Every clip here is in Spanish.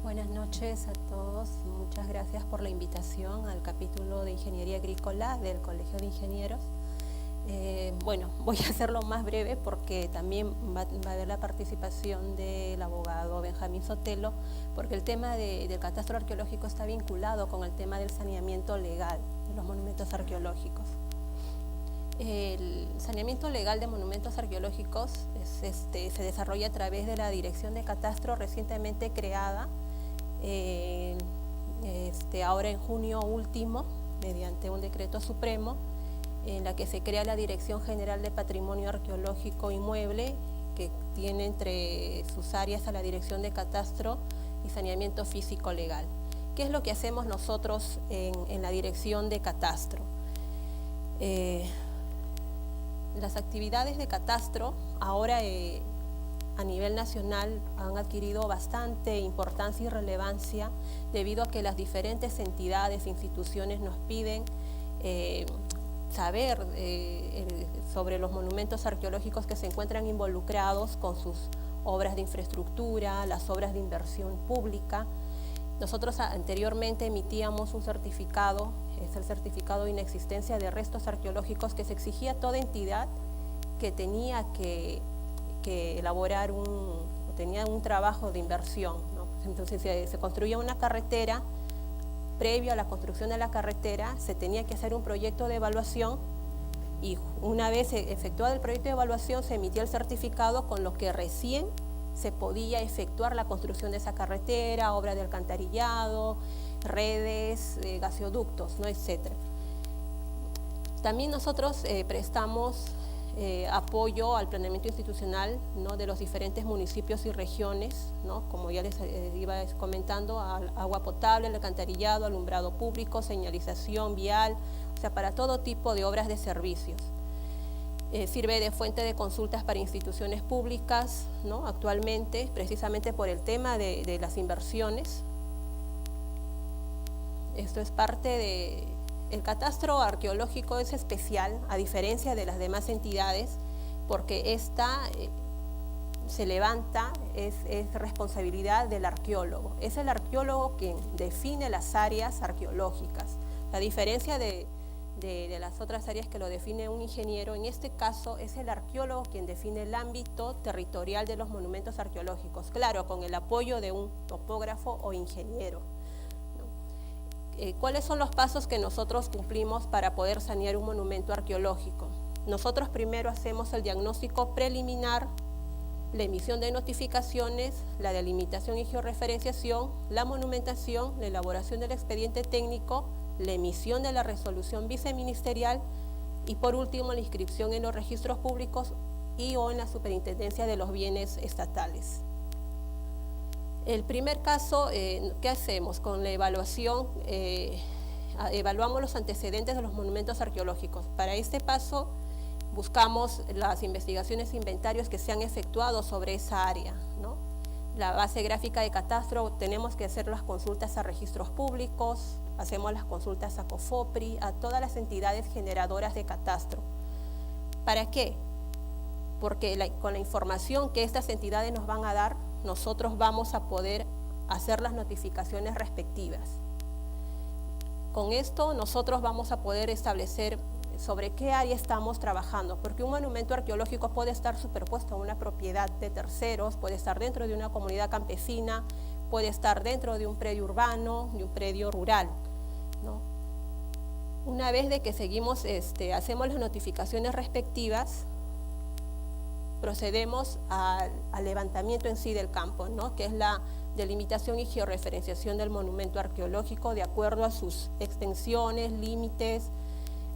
Buenas noches a todos. Muchas gracias por la invitación al capítulo de Ingeniería Agrícola del Colegio de Ingenieros. Bueno, voy a hacerlo más breve porque también va a haber la participación del abogado Benjamín Sotelo, porque el tema del catastro arqueológico está vinculado con el tema del saneamiento legal de los monumentos arqueológicos. El saneamiento legal de monumentos arqueológicos se desarrolla a través de la Dirección de Catastro recientemente creada, ahora en junio último, mediante un decreto supremo, en la que se crea la Dirección General de Patrimonio Arqueológico Inmueble, que tiene entre sus áreas a la Dirección de Catastro y Saneamiento Físico Legal. ¿Qué es lo que hacemos nosotros en la Dirección de Catastro? Las actividades de catastro ahora a nivel nacional han adquirido bastante importancia y relevancia debido a que las diferentes entidades e instituciones nos piden saber sobre los monumentos arqueológicos que se encuentran involucrados con sus obras de infraestructura, las obras de inversión pública. Nosotros anteriormente emitíamos un certificado, es el certificado de inexistencia de restos arqueológicos, que se exigía a toda entidad que tenía que elaborar tenía un trabajo de inversión, ¿no? Entonces se construía una carretera. Previo a la construcción de la carretera se tenía que hacer un proyecto de evaluación, y una vez efectuado el proyecto de evaluación se emitía el certificado con lo que recién se podía efectuar la construcción de esa carretera, obra de alcantarillado, redes, gasoductos, ¿no? Etcétera. También nosotros prestamos apoyo al planeamiento institucional, ¿no?, de los diferentes municipios y regiones, ¿no?, como ya les iba comentando, agua potable, alcantarillado, alumbrado público, señalización vial, o sea, para todo tipo de obras de servicios. Sirve de fuente de consultas para instituciones públicas, ¿no?, actualmente, precisamente por el tema de las inversiones. Esto es parte de... El catastro arqueológico es especial, a diferencia de las demás entidades, porque esta se levanta, es responsabilidad del arqueólogo. Es el arqueólogo quien define las áreas arqueológicas. La diferencia de las otras áreas que lo define un ingeniero, en este caso es el arqueólogo quien define el ámbito territorial de los monumentos arqueológicos, claro, con el apoyo de un topógrafo o ingeniero. ¿Cuáles son los pasos que nosotros cumplimos para poder sanear un monumento arqueológico? Nosotros primero hacemos el diagnóstico preliminar, la emisión de notificaciones, la delimitación y georreferenciación, la monumentación, la elaboración del expediente técnico, la emisión de la resolución viceministerial y por último la inscripción en los registros públicos y o en la superintendencia de los bienes estatales. El primer caso, ¿qué hacemos? Con la evaluación, evaluamos los antecedentes de los monumentos arqueológicos. Para este paso buscamos las investigaciones e inventarios que se han efectuado sobre esa área, ¿no? La base gráfica de catastro, tenemos que hacer las consultas a registros públicos, hacemos las consultas a COFOPRI, a todas las entidades generadoras de catastro. ¿Para qué? Porque con la información que estas entidades nos van a dar, nosotros vamos a poder hacer las notificaciones respectivas. Con esto nosotros vamos a poder establecer sobre qué área estamos trabajando, porque un monumento arqueológico puede estar superpuesto a una propiedad de terceros, puede estar dentro de una comunidad campesina, puede estar dentro de un predio urbano, de un predio rural, ¿no? Una vez de que seguimos, hacemos las notificaciones respectivas, procedemos al levantamiento en sí del campo, ¿no?, que es la delimitación y georreferenciación del monumento arqueológico de acuerdo a sus extensiones, límites,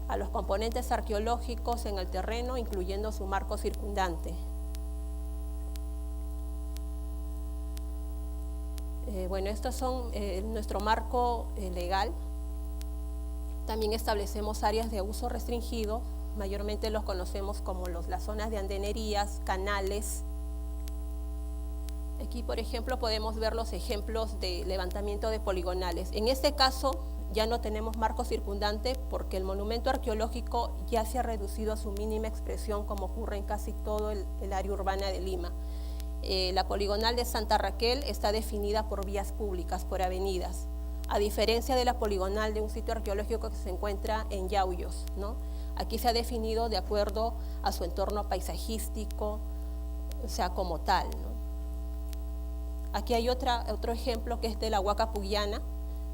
a los componentes arqueológicos en el terreno, incluyendo su marco circundante. Bueno, estos son nuestro marco legal. También establecemos áreas de uso restringido, mayormente los conocemos como las zonas de andenerías, canales. Aquí, por ejemplo, podemos ver los ejemplos de levantamiento de poligonales. En este caso, ya no tenemos marco circundante porque el monumento arqueológico ya se ha reducido a su mínima expresión, como ocurre en casi todo el área urbana de Lima. La poligonal de Santa Raquel está definida por vías públicas, por avenidas, a diferencia de la poligonal de un sitio arqueológico que se encuentra en Yauyos, ¿no? Aquí se ha definido de acuerdo a su entorno paisajístico, o sea, como tal, ¿no? Aquí hay otro ejemplo que es de la Huaca Puyana,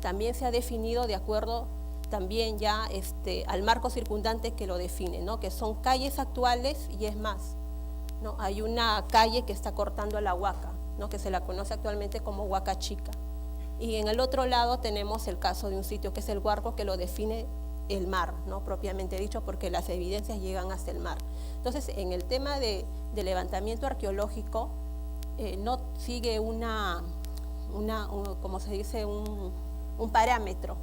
también se ha definido de acuerdo también ya al marco circundante que lo define, ¿no? Que son calles actuales y es más, ¿no? Hay una calle que está cortando a la Huaca, ¿no? Que se la conoce actualmente como Huaca Chica. Y en el otro lado tenemos el caso de un sitio que es el Huarco, que lo define el mar, ¿no? Propiamente dicho, porque las evidencias llegan hasta el mar. Entonces, en el tema de levantamiento arqueológico, no sigue como se dice, un parámetro,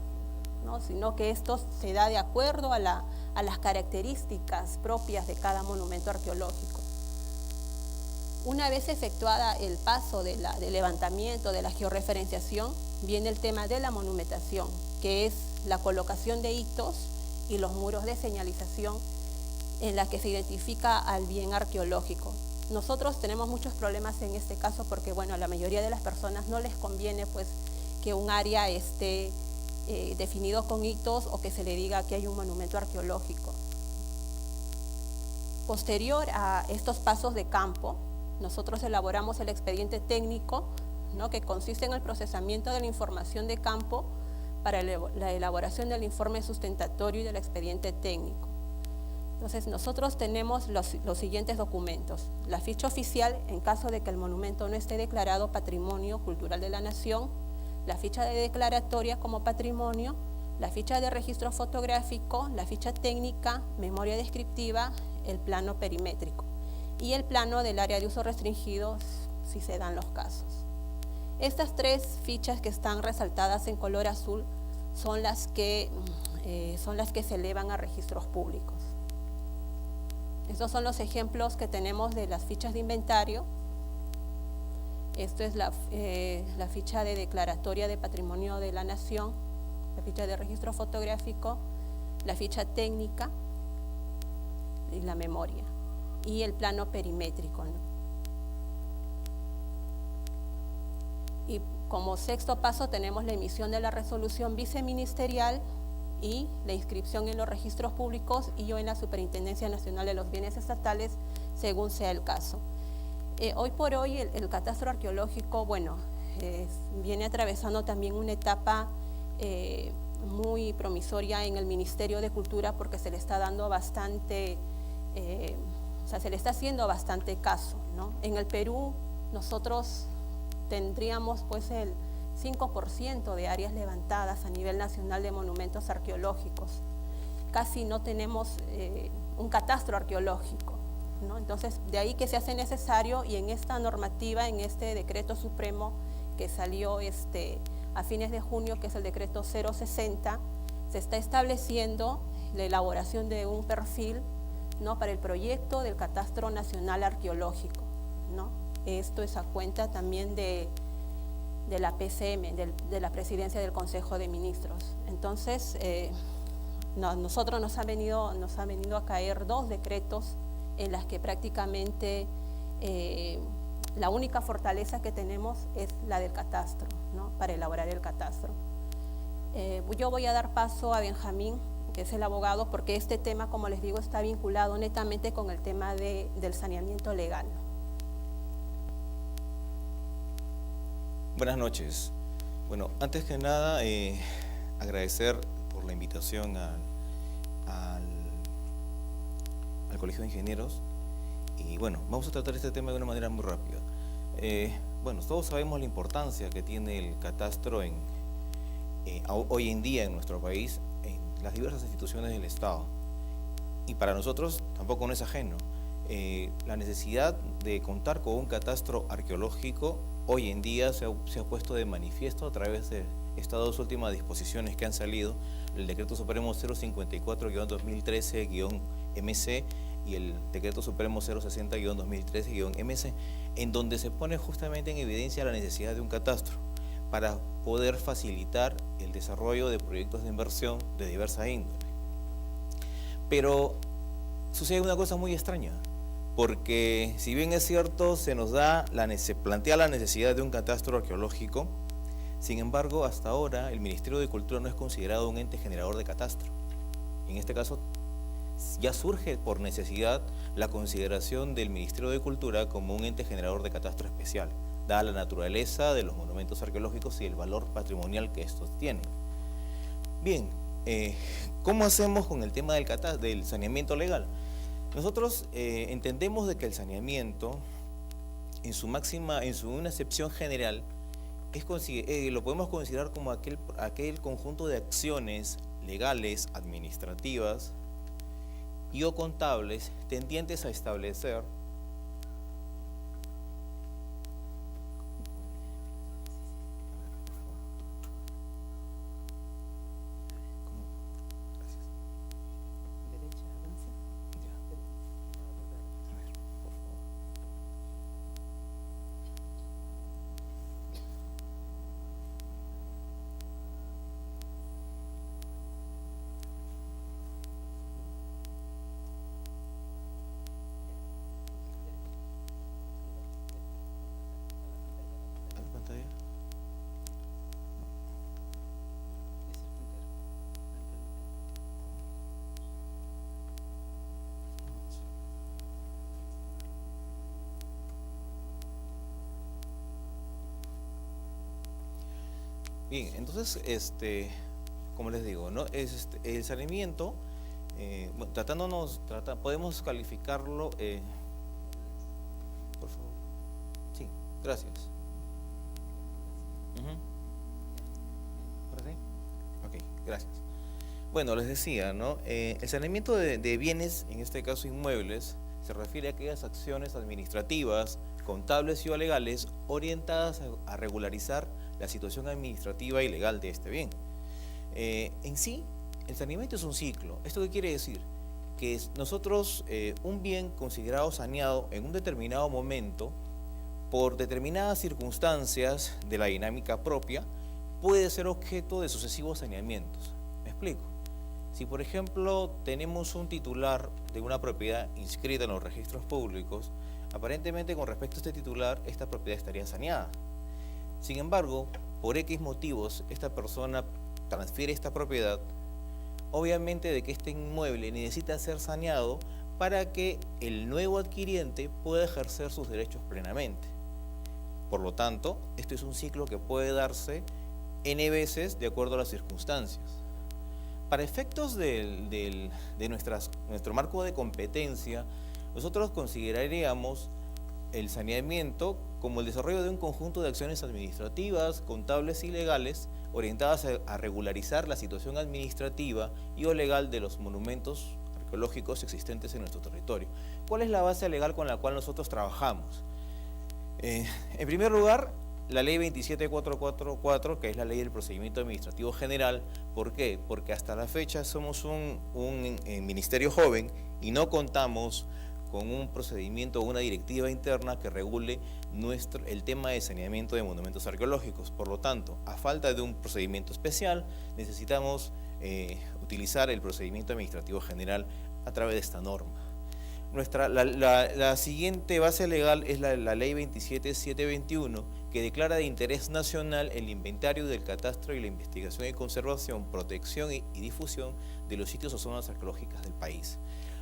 ¿no? Sino que esto se da de acuerdo a las características propias de cada monumento arqueológico. Una vez efectuada el paso del levantamiento, de la georreferenciación, viene el tema de la monumentación, que es la colocación de hitos y los muros de señalización en la que se identifica al bien arqueológico. Nosotros tenemos muchos problemas en este caso porque, bueno, a la mayoría de las personas no les conviene pues que un área esté definido con hitos o que se le diga que hay un monumento arqueológico. Posterior a estos pasos de campo, nosotros elaboramos el expediente técnico, ¿no? Que consiste en el procesamiento de la información de campo para la elaboración del informe sustentatorio y del expediente técnico. Entonces, nosotros tenemos los siguientes documentos: la ficha oficial en caso de que el monumento no esté declarado Patrimonio Cultural de la Nación, la ficha de declaratoria como patrimonio, la ficha de registro fotográfico, la ficha técnica, memoria descriptiva, el plano perimétrico y el plano del área de uso restringido si se dan los casos. Estas tres fichas que están resaltadas en color azul son las que se elevan a registros públicos. Estos son los ejemplos que tenemos de las fichas de inventario. Esto es la ficha de declaratoria de Patrimonio de la Nación, la ficha de registro fotográfico, la ficha técnica y la memoria, y el plano perimétrico, ¿no? Y como sexto paso tenemos la emisión de la resolución viceministerial y la inscripción en los registros públicos y o en la Superintendencia Nacional de los Bienes Estatales, según sea el caso. Hoy por hoy el catastro arqueológico, bueno, viene atravesando también una etapa muy promisoria en el Ministerio de Cultura porque se le está dando bastante, se le está haciendo bastante caso, ¿no? En el Perú nosotros tendríamos pues el 5% de áreas levantadas a nivel nacional de monumentos arqueológicos. Casi no tenemos un catastro arqueológico, ¿no? Entonces, de ahí que se hace necesario, y en esta normativa, en este decreto supremo que salió a fines de junio, que es el decreto 060, se está estableciendo la elaboración de un perfil, ¿no? Para el proyecto del Catastro Nacional Arqueológico, ¿no? Esto es a cuenta también de la PCM, de la Presidencia del Consejo de Ministros. Entonces, nosotros nos ha venido a caer 2 decretos en las que prácticamente la única fortaleza que tenemos es la del catastro, ¿no? Para elaborar el catastro. Yo voy a dar paso a Benjamín, que es el abogado, porque este tema, como les digo, está vinculado netamente con el tema del saneamiento legal. Buenas noches. Bueno, antes que nada, agradecer por la invitación al Colegio de Ingenieros. Y bueno, vamos a tratar este tema de una manera muy rápida. Bueno, todos sabemos la importancia que tiene el catastro hoy en día en nuestro país, en las diversas instituciones del Estado. Y para nosotros tampoco no es ajeno. La necesidad de contar con un catastro arqueológico hoy en día se ha puesto de manifiesto a través de estas 2 últimas disposiciones que han salido, el Decreto Supremo 054-2013-MC y el Decreto Supremo 060-2013-MC, en donde se pone justamente en evidencia la necesidad de un catastro para poder facilitar el desarrollo de proyectos de inversión de diversa índole. Pero sucede una cosa muy extraña. porque si bien es cierto, se plantea la necesidad de un catastro arqueológico, sin embargo, hasta ahora el Ministerio de Cultura no es considerado un ente generador de catastro. En este caso, ya surge por necesidad la consideración del Ministerio de Cultura como un ente generador de catastro especial, dada la naturaleza de los monumentos arqueológicos y el valor patrimonial que estos tienen. Bien, ¿cómo hacemos con el tema del saneamiento legal? Nosotros entendemos de que el saneamiento, en una acepción general, lo podemos considerar como aquel conjunto de acciones legales, administrativas y o contables tendientes a establecer Bien, entonces, como les digo, ¿no? El saneamiento, podemos calificarlo, por favor. Sí, gracias. ¿Ahora sí? Ok, gracias. Bueno, les decía, ¿no? El saneamiento de bienes, en este caso inmuebles, se refiere a aquellas acciones administrativas, contables y o legales orientadas a regularizar la situación administrativa y legal de este bien. En sí, el saneamiento es un ciclo. ¿Esto qué quiere decir? Que nosotros, un bien considerado saneado en un determinado momento, por determinadas circunstancias de la dinámica propia, puede ser objeto de sucesivos saneamientos. ¿Me explico? Si, por ejemplo, tenemos un titular de una propiedad inscrita en los registros públicos, aparentemente con respecto a este titular, esta propiedad estaría saneada. Sin embargo, por X motivos, esta persona transfiere esta propiedad, obviamente de que este inmueble necesita ser saneado para que el nuevo adquiriente pueda ejercer sus derechos plenamente. Por lo tanto, esto es un ciclo que puede darse N veces de acuerdo a las circunstancias. Para efectos de nuestro marco de competencia, nosotros consideraríamos el saneamiento como el desarrollo de un conjunto de acciones administrativas, contables y legales orientadas a regularizar la situación administrativa y o legal de los monumentos arqueológicos existentes en nuestro territorio. ¿Cuál es la base legal con la cual nosotros trabajamos? En primer lugar, la ley 27444, que es la ley del procedimiento administrativo general. ¿Por qué? Porque hasta la fecha somos un ministerio joven y no contamos con un procedimiento o una directiva interna que regule el tema de saneamiento de monumentos arqueológicos. Por lo tanto, a falta de un procedimiento especial, necesitamos utilizar el procedimiento administrativo general a través de esta norma. La siguiente base legal es la ley 27721, que declara de interés nacional el inventario del catastro y la investigación y conservación, protección y difusión de los sitios o zonas arqueológicas del país.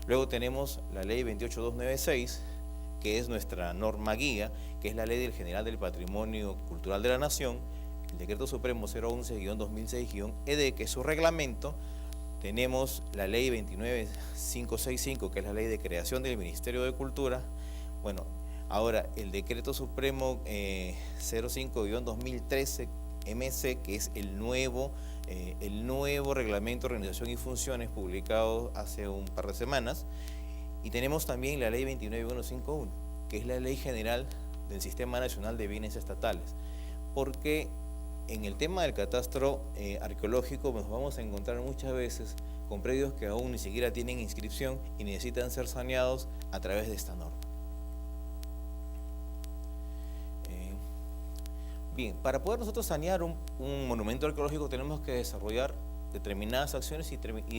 Luego tenemos la ley 28296, que es nuestra norma guía, que es la ley del General del Patrimonio Cultural de la Nación, el Decreto Supremo 011-2006-ED, que es su reglamento. Tenemos la ley 29565, que es la ley de creación del Ministerio de Cultura. Bueno, ahora el Decreto Supremo 05-2013-MC, que es el nuevo reglamento de organización y funciones publicado hace un par de semanas. Y tenemos también la ley 29151, que es la ley general del Sistema Nacional de Bienes Estatales. Porque en el tema del catastro arqueológico nos vamos a encontrar muchas veces con predios que aún ni siquiera tienen inscripción y necesitan ser saneados a través de esta norma. Bien, para poder nosotros sanear un monumento arqueológico tenemos que desarrollar determinadas acciones y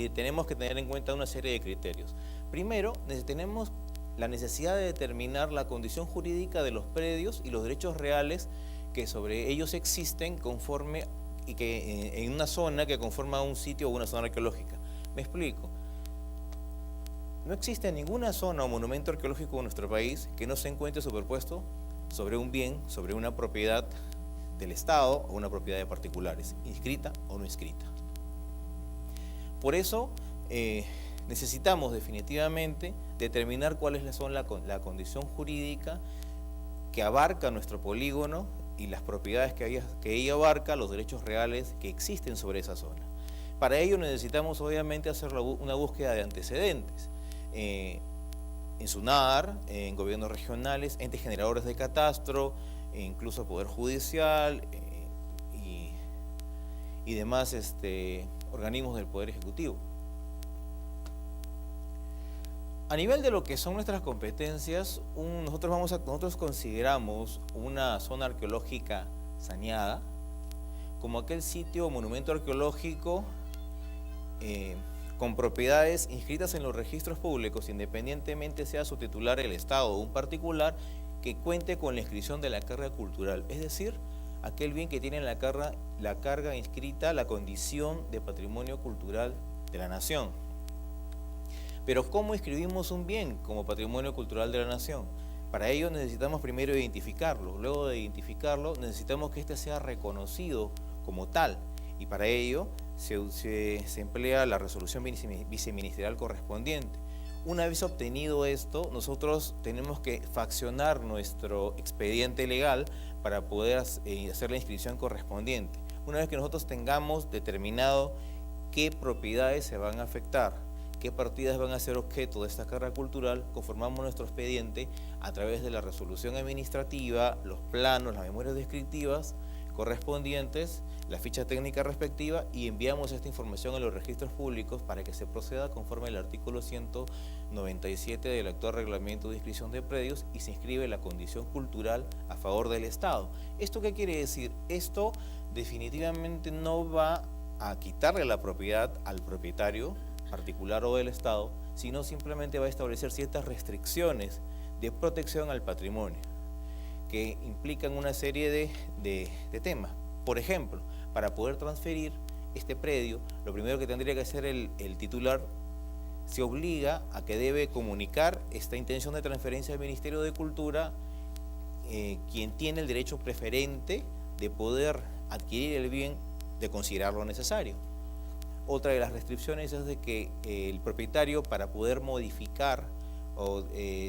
tenemos que tener en cuenta una serie de criterios. Primero, tenemos la necesidad de determinar la condición jurídica de los predios y los derechos reales que sobre ellos existen conforme y que en una zona que conforma un sitio o una zona arqueológica. Me explico. No existe ninguna zona o monumento arqueológico en nuestro país que no se encuentre superpuesto sobre un bien, sobre una propiedad del Estado o una propiedad de particulares, inscrita o no inscrita. Por eso necesitamos definitivamente determinar cuál es la condición jurídica que abarca nuestro polígono y las propiedades que ella abarca, los derechos reales que existen sobre esa zona. Para ello necesitamos obviamente hacer una búsqueda de antecedentes. En SUNAR, en gobiernos regionales, entes generadores de catastro, incluso Poder Judicial y demás organismos del Poder Ejecutivo. A nivel de lo que son nuestras competencias, nosotros consideramos una zona arqueológica saneada como aquel sitio o monumento arqueológico con propiedades inscritas en los registros públicos, independientemente sea su titular el Estado o un particular, que cuente con la inscripción de la carga cultural, es decir, aquel bien que tiene la carga inscrita, la condición de patrimonio cultural de la nación. Pero ¿cómo inscribimos un bien como patrimonio cultural de la nación? Para ello necesitamos primero identificarlo, luego de identificarlo necesitamos que éste sea reconocido como tal, y para ello se emplea la resolución viceministerial correspondiente. Una vez obtenido esto, nosotros tenemos que faccionar nuestro expediente legal para poder hacer la inscripción correspondiente. Una vez que nosotros tengamos determinado qué propiedades se van a afectar, qué partidas van a ser objeto de esta carga cultural, conformamos nuestro expediente a través de la resolución administrativa, los planos, las memorias descriptivas correspondientes, la ficha técnica respectiva, y enviamos esta información a los registros públicos para que se proceda conforme al artículo 197 del actual reglamento de inscripción de predios y se inscribe la condición cultural a favor del Estado. ¿Esto qué quiere decir? Esto definitivamente no va a quitarle la propiedad al propietario particular o del Estado, sino simplemente va a establecer ciertas restricciones de protección al patrimonio que implican una serie de temas. Por ejemplo, para poder transferir este predio, lo primero que tendría que hacer el titular se obliga a que debe comunicar esta intención de transferencia al Ministerio de Cultura, quien tiene el derecho preferente de poder adquirir el bien, de considerarlo necesario. Otra de las restricciones es de que el propietario, para poder modificar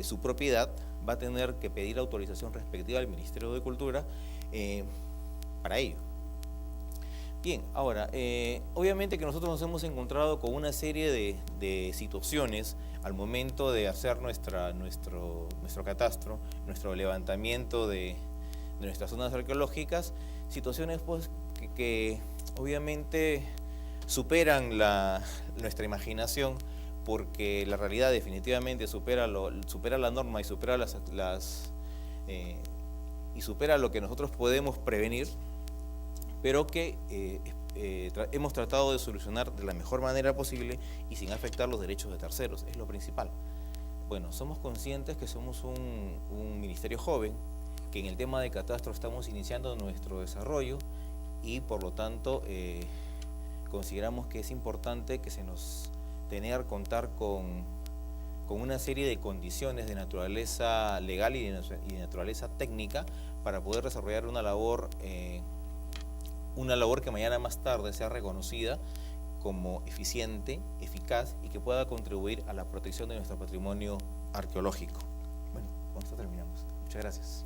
su propiedad, va a tener que pedir autorización respectiva al Ministerio de Cultura para ello. Bien, ahora, obviamente que nosotros nos hemos encontrado con una serie de situaciones al momento de hacer nuestro catastro, nuestro levantamiento de nuestras zonas arqueológicas, situaciones pues que obviamente superan nuestra imaginación, porque la realidad definitivamente supera la norma y supera supera lo que nosotros podemos prevenir, pero que hemos tratado de solucionar de la mejor manera posible y sin afectar los derechos de terceros, es lo principal. Bueno, somos conscientes que somos un ministerio joven, que en el tema de catastro estamos iniciando nuestro desarrollo y por lo tanto consideramos que es importante que contar con una serie de condiciones de naturaleza legal y de naturaleza técnica para poder desarrollar una labor que mañana más tarde sea reconocida como eficiente, eficaz y que pueda contribuir a la protección de nuestro patrimonio arqueológico. Bueno, con esto terminamos. Muchas gracias.